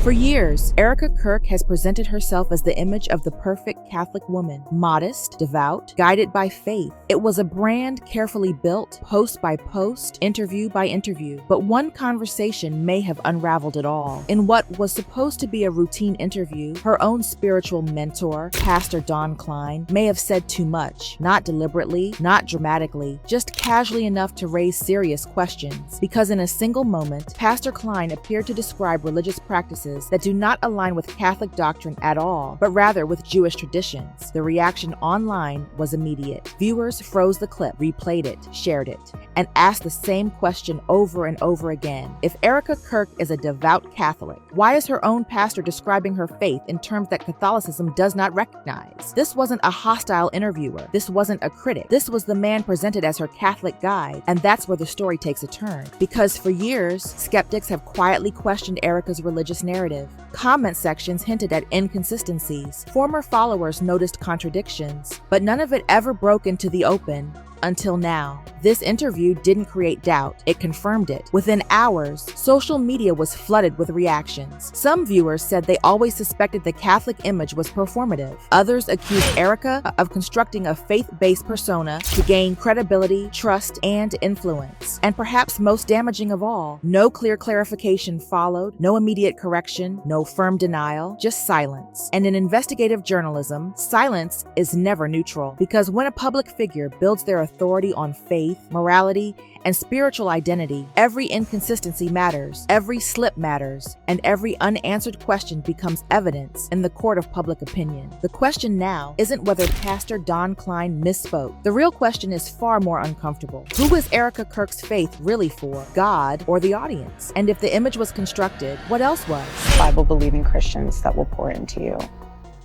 For years, Erika Kirk has presented herself as the image of the perfect Catholic woman, modest, devout, guided by faith. It was a brand carefully built, post by post, interview by interview. But one conversation may have unraveled it all. In what was supposed to be a routine interview, her own spiritual mentor, Pastor Don Klein, may have said too much. Not deliberately, not dramatically, just casually enough to raise serious questions. Because in a single moment, Pastor Klein appeared to describe religious practices that do not align with Catholic doctrine at all, but rather with Jewish traditions. The reaction online was immediate. Viewers froze the clip, replayed it, shared it, and asked the same question over and over again. If Erika Kirk is a devout Catholic, why is her own pastor describing her faith in terms that Catholicism does not recognize? This wasn't a hostile interviewer. This wasn't a critic. This was the man presented as her Catholic guide, and that's where the story takes a turn. Because for years, skeptics have quietly questioned Erika's religious narrative. Comment sections hinted at inconsistencies. Former followers noticed contradictions, but none of it ever broke into the open. Until now. This interview didn't create doubt, it confirmed it. Within hours, social media was flooded with reactions. Some viewers said they always suspected the Catholic image was performative. Others accused Erika of constructing a faith-based persona to gain credibility, trust, and influence. And perhaps most damaging of all, no clear clarification followed, no immediate correction, no firm denial, just silence. And in investigative journalism, silence is never neutral, because when a public figure builds their authority on faith, morality, and spiritual identity, every inconsistency matters, every slip matters, and every unanswered question becomes evidence in the court of public opinion. The question now isn't whether Pastor Don Klein misspoke. The real question is far more uncomfortable. Who is Erika Kirk's faith really for, God or the audience? And if the image was constructed, what else was? Bible-believing Christians that will pour into you.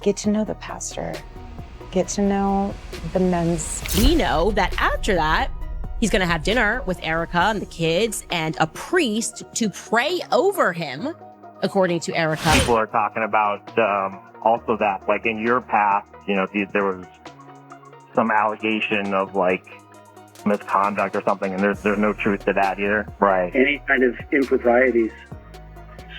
Get to know the pastor. Get to know the men's. We know that after that, he's going to have dinner with Erika and the kids and a priest to pray over him, according to Erika. People are talking about also that, like in your past, you know, there was some allegation of like misconduct or something, and there's no truth to that either. Right. Any kind of improprieties.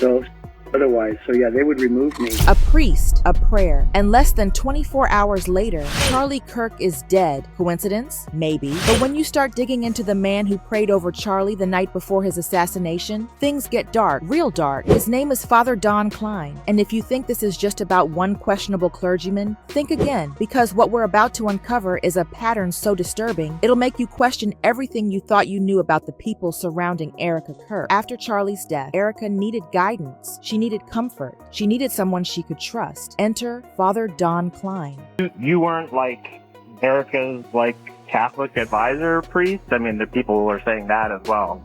So otherwise, so yeah, they would remove me. A priest, a prayer, and less than 24 hours later, Charlie Kirk is dead. Coincidence? Maybe. But when you start digging into the man who prayed over Charlie the night before his assassination, things get dark, real dark. His name is Father Don Klein. And if you think this is just about one questionable clergyman, think again, because what we're about to uncover is a pattern so disturbing, it'll make you question everything you thought you knew about the people surrounding Erika Kirk. After Charlie's death, Erika needed guidance. She needed comfort. She needed someone she could trust. Enter Father Don Klein. You weren't like Erika's like Catholic advisor priest? I mean, the people are saying that as well.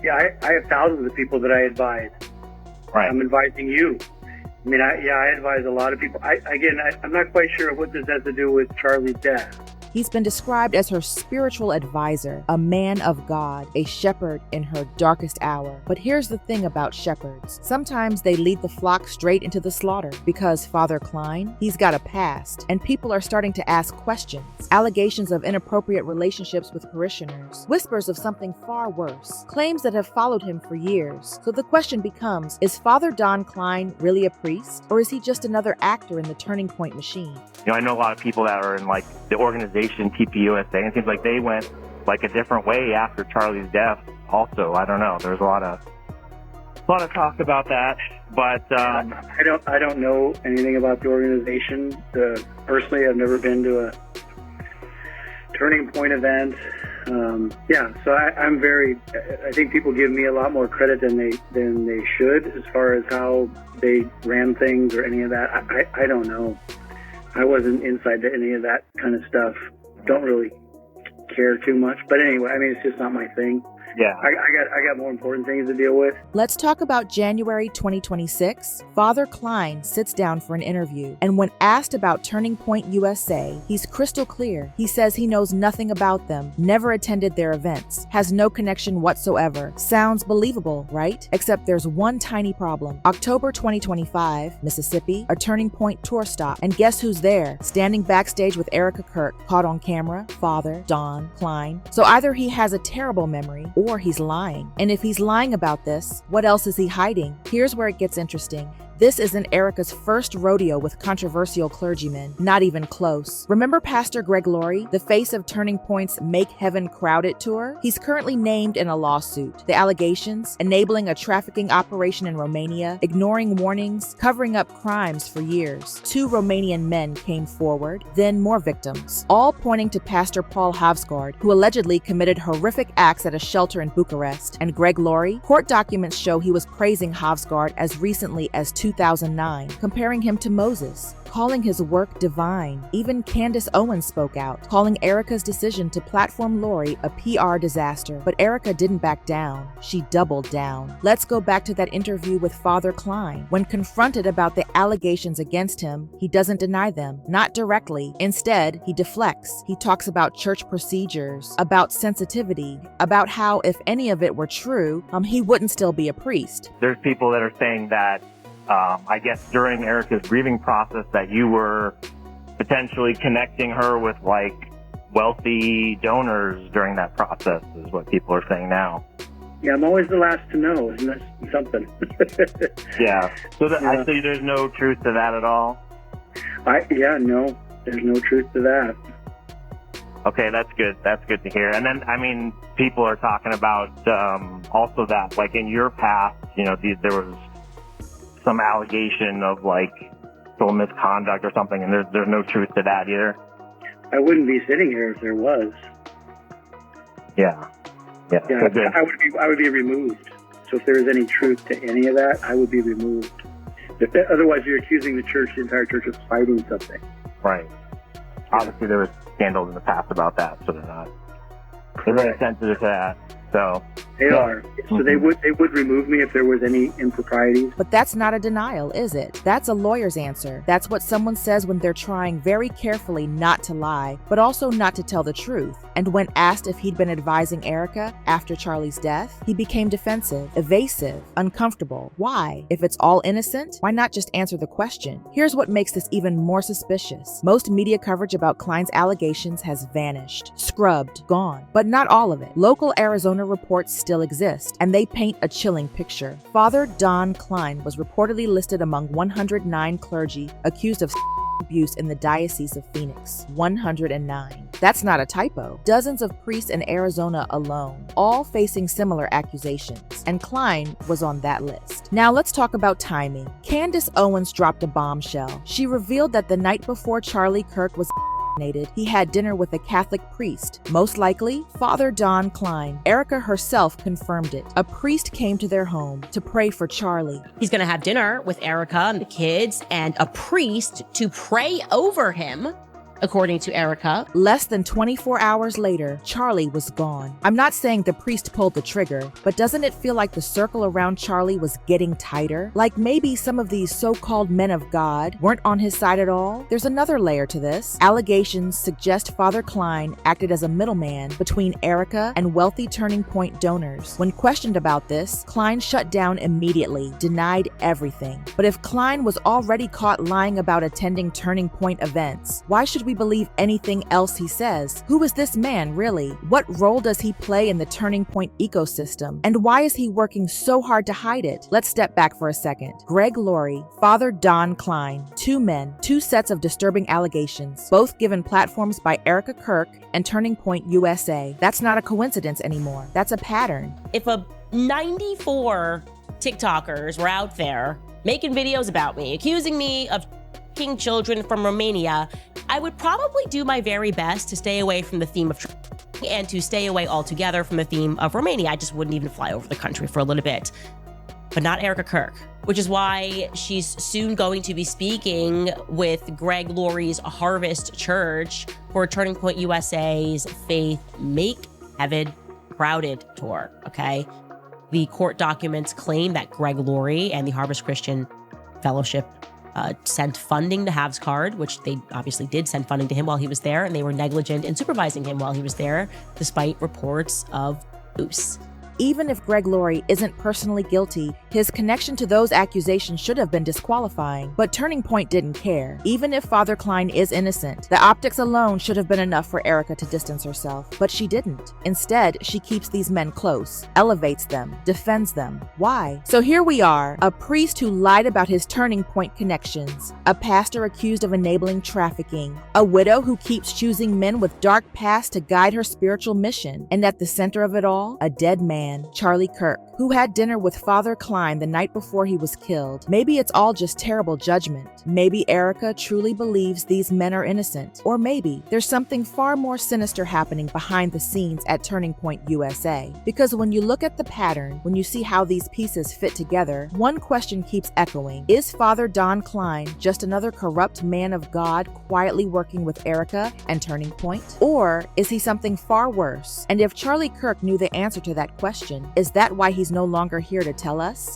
Yeah, I have thousands of people that I advise. Right. I'm advising you. I mean, I advise a lot of people. I'm not quite sure what this has to do with Charlie's death. He's been described as her spiritual advisor, a man of God, a shepherd in her darkest hour. But here's the thing about shepherds. Sometimes they lead the flock straight into the slaughter because Father Klein, he's got a past, and people are starting to ask questions. Allegations of inappropriate relationships with parishioners, whispers of something far worse, claims that have followed him for years. So the question becomes, is Father Don Klein really a priest, or is he just another actor in the Turning Point machine? You know, I know a lot of people that are in like the organization TPUSA, and it seems like they went like a different way after Charlie's death. Also, I don't know. There's a lot of talk about that, but I don't know anything about the organization. Personally, I've never been to a Turning Point event. So I think people give me a lot more credit than they should as far as how they ran things or any of that. I don't know. I wasn't inside to any of that kind of stuff. Don't really care too much. But anyway, I mean, it's just not my thing. Yeah. I got more important things to deal with. Let's talk about January 2026. Father Klein sits down for an interview, and when asked about Turning Point USA, he's crystal clear. He says he knows nothing about them, never attended their events, has no connection whatsoever. Sounds believable, right? Except there's one tiny problem. October 2025, Mississippi, a Turning Point tour stop, and guess who's there? Standing backstage with Erika Kirk, caught on camera, Father Don Klein. So either he has a terrible memory, or he's lying. And if he's lying about this, what else is he hiding? Here's where it gets interesting. This isn't Erika's first rodeo with controversial clergymen, not even close. Remember Pastor Greg Laurie, the face of Turning Point's Make Heaven Crowded tour? He's currently named in a lawsuit. The allegations: enabling a trafficking operation in Romania, ignoring warnings, covering up crimes for years. 2 Romanian men came forward, then more victims, all pointing to Pastor Paul Havsgaard, who allegedly committed horrific acts at a shelter in Bucharest. And Greg Laurie? Court documents show he was praising Havsgaard as recently as 2009, comparing him to Moses, calling his work divine. Even Candace Owens spoke out, calling Erika's decision to platform Laurie a PR disaster. But Erika didn't back down. She doubled down. Let's go back to that interview with Father Klein. When confronted about the allegations against him, he doesn't deny them, not directly. Instead, he deflects. He talks about church procedures, about sensitivity, about how if any of it were true, he wouldn't still be a priest. There's people that are saying that I guess during Erika's grieving process that you were potentially connecting her with like wealthy donors during that process is what people are saying now. Yeah, I'm always the last to know. Isn't that something? Yeah. So Yeah. I see there's no truth to that at all. No, there's no truth to that. Okay, that's good. That's good to hear. And then, I mean, people are talking about also that, like in your past, there was some allegation of like sexual misconduct or something, and there's no truth to that either. I wouldn't be sitting here if there was. Yeah. Yeah, So good. I would be removed. So if there is any truth to any of that, I would be removed. Otherwise, you're accusing the entire church of fighting something. Right. Obviously, there was scandals in the past about that, so they're very sensitive to that. So They are. So they would remove me if there was any improprieties. But that's not a denial, is it? That's a lawyer's answer. That's what someone says when they're trying very carefully not to lie, but also not to tell the truth. And when asked if he'd been advising Erika after Charlie's death, he became defensive, evasive, uncomfortable. Why? If it's all innocent, why not just answer the question? Here's what makes this even more suspicious. Most media coverage about Klein's allegations has vanished, scrubbed, gone. But not all of it. Local Arizona reports still exist, and they paint a chilling picture. Father Don Klein was reportedly listed among 109 clergy accused of abuse in the Diocese of Phoenix. 109. That's not a typo. Dozens of priests in Arizona alone, all facing similar accusations, and Klein was on that list. Now let's talk about timing. Candace Owens dropped a bombshell. She revealed that the night before Charlie Kirk was he had dinner with a Catholic priest, most likely Father Don Klein. Erika herself confirmed it. A priest came to their home to pray for Charlie. He's going to have dinner with Erika and the kids and a priest to pray over him, according to Erika. Less than 24 hours later, Charlie was gone. I'm not saying the priest pulled the trigger, but doesn't it feel like the circle around Charlie was getting tighter? Like maybe some of these so-called men of God weren't on his side at all? There's another layer to this. Allegations suggest Father Klein acted as a middleman between Erika and wealthy Turning Point donors. When questioned about this, Klein shut down immediately, denied everything. But if Klein was already caught lying about attending Turning Point events, why should we believe anything else he says? Who is this man, really? What role does he play in the Turning Point ecosystem? And why is he working so hard to hide it? Let's step back for a second. Greg Laurie, Father Don Klein, 2 men, 2 sets of disturbing allegations, both given platforms by Erika Kirk and Turning Point USA. That's not a coincidence anymore. That's a pattern. If a 94 TikTokers were out there making videos about me, accusing me of children from Romania, I would probably do my very best to stay away from the theme of and to stay away altogether from the theme of Romania. I just wouldn't even fly over the country for a little bit. But not Erika Kirk, which is why she's soon going to be speaking with Greg Laurie's Harvest Church for Turning Point USA's Faith Make Heaven Crowded tour, okay? The court documents claim that Greg Laurie and the Harvest Christian Fellowship sent funding to Havsgaard, which they obviously did send funding to him while he was there, and they were negligent in supervising him while he was there, despite reports of abuse. Even if Greg Laurie isn't personally guilty, His connection to those accusations should have been disqualifying, but Turning Point didn't care. Even if Father Klein is innocent, the optics alone should have been enough for Erika to distance herself, but she didn't. Instead, she keeps these men close, elevates them, defends them. Why? So here we are, a priest who lied about his Turning Point connections, a pastor accused of enabling trafficking, a widow who keeps choosing men with dark pasts to guide her spiritual mission, and at the center of it all, a dead man, Charlie Kirk, who had dinner with Father Klein the night before he was killed. Maybe it's all just terrible judgment. Maybe Erika truly believes these men are innocent. Or maybe there's something far more sinister happening behind the scenes at Turning Point USA. Because when you look at the pattern, when you see how these pieces fit together, one question keeps echoing. Is Father Don Klein just another corrupt man of God quietly working with Erika and Turning Point? Or is he something far worse? And if Charlie Kirk knew the answer to that question, is that why he's no longer here to tell us?